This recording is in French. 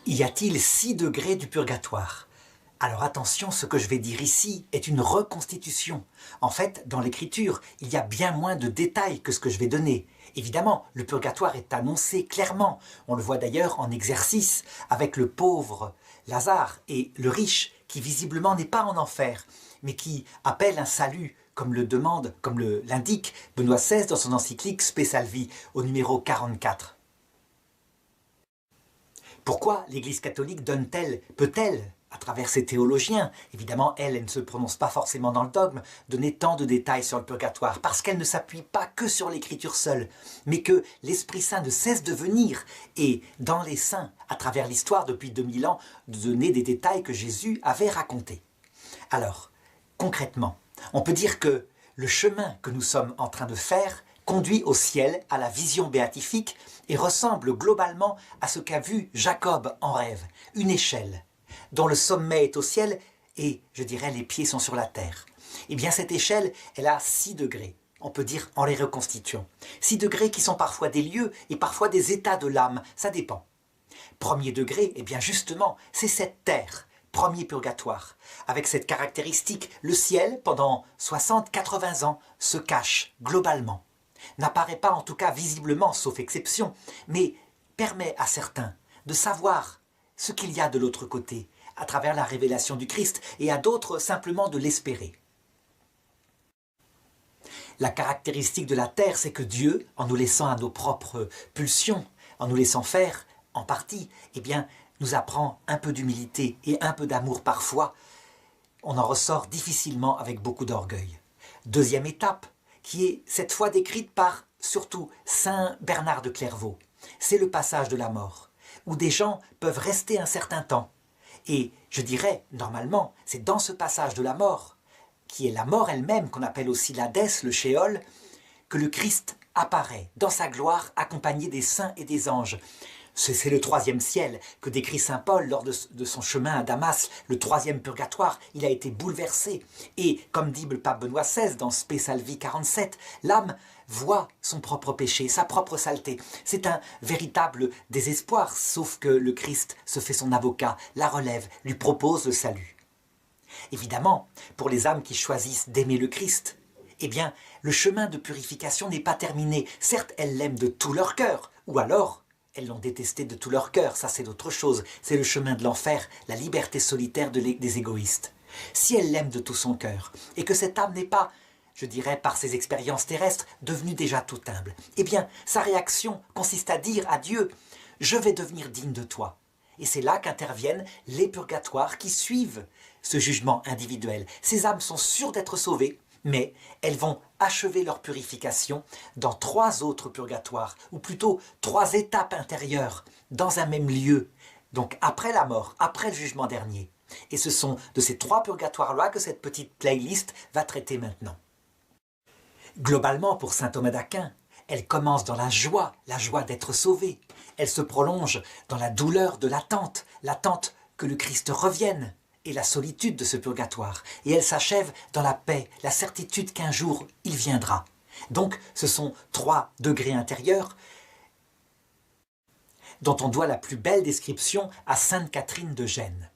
Y a-t-il 6 degrés du purgatoire? Alors attention, ce que je vais dire ici est une reconstitution. En fait, dans l'écriture, il y a bien moins de détails que ce que je vais donner. Évidemment, le purgatoire est annoncé clairement. On le voit d'ailleurs en exercice avec le pauvre Lazare et le riche qui visiblement n'est pas en enfer, mais qui appelle un salut, comme l'indique Benoît XVI dans son encyclique Spe Salvi au numéro 44. Pourquoi l'Église catholique peut-elle, à travers ses théologiens, évidemment elle ne se prononce pas forcément dans le dogme, donner tant de détails sur le purgatoire? Parce qu'elle ne s'appuie pas que sur l'écriture seule, mais que l'Esprit Saint ne cesse de venir et dans les saints, à travers l'histoire depuis 2000 ans, de donner des détails que Jésus avait racontés. Alors, concrètement, on peut dire que le chemin que nous sommes en train de faire conduit au ciel, à la vision béatifique, et ressemble globalement à ce qu'a vu Jacob en rêve, une échelle, dont le sommet est au ciel et, je dirais, les pieds sont sur la terre. Eh bien, cette échelle, elle a 6 degrés, on peut dire en les reconstituant. 6 degrés qui sont parfois des lieux et parfois des états de l'âme, ça dépend. Premier degré, eh bien justement, c'est cette terre, premier purgatoire. Avec cette caractéristique, le ciel, pendant 60-80 ans, se cache globalement. N'apparaît pas en tout cas visiblement, sauf exception, mais permet à certains de savoir ce qu'il y a de l'autre côté, à travers la révélation du Christ, et à d'autres simplement de l'espérer. La caractéristique de la terre, c'est que Dieu, en nous laissant à nos propres pulsions, en nous laissant faire, en partie, eh bien, nous apprend un peu d'humilité et un peu d'amour parfois. On en ressort difficilement avec beaucoup d'orgueil. Deuxième étape, qui est cette fois décrite par, surtout, saint Bernard de Clairvaux. C'est le passage de la mort, où des gens peuvent rester un certain temps. Et je dirais, normalement, c'est dans ce passage de la mort, qui est la mort elle-même, qu'on appelle aussi l'Hadès, le Shéol, que le Christ apparaît dans sa gloire, accompagné des saints et des anges. C'est le 3e ciel que décrit saint Paul lors de son chemin à Damas, le 3e purgatoire. Il a été bouleversé. Et, comme dit le pape Benoît XVI dans Spe Salvi 47, l'âme voit son propre péché, sa propre saleté. C'est un véritable désespoir, sauf que le Christ se fait son avocat, la relève, lui propose le salut. Évidemment, pour les âmes qui choisissent d'aimer le Christ, eh bien, le chemin de purification n'est pas terminé. Certes, elles l'aiment de tout leur cœur, ou alors elles l'ont détesté de tout leur cœur, ça c'est d'autre chose. C'est le chemin de l'enfer, la liberté solitaire des égoïstes. Si elle l'aime de tout son cœur, et que cette âme n'est pas, je dirais par ses expériences terrestres, devenue déjà tout humble, eh bien sa réaction consiste à dire à Dieu « Je vais devenir digne de toi ». Et c'est là qu'interviennent les purgatoires qui suivent ce jugement individuel. Ces âmes sont sûres d'être sauvées, mais elles vont achever leur purification dans 3 autres purgatoires, ou plutôt 3 étapes intérieures, dans un même lieu, donc après la mort, après le jugement dernier. Et ce sont de ces 3 purgatoires-là que cette petite playlist va traiter maintenant. Globalement, pour saint Thomas d'Aquin, elle commence dans la joie d'être sauvé. Elle se prolonge dans la douleur de l'attente que le Christ revienne, et la solitude de ce purgatoire, et elle s'achève dans la paix, la certitude qu'un jour il viendra. Donc ce sont 3 degrés intérieurs dont on doit la plus belle description à sainte Catherine de Gênes.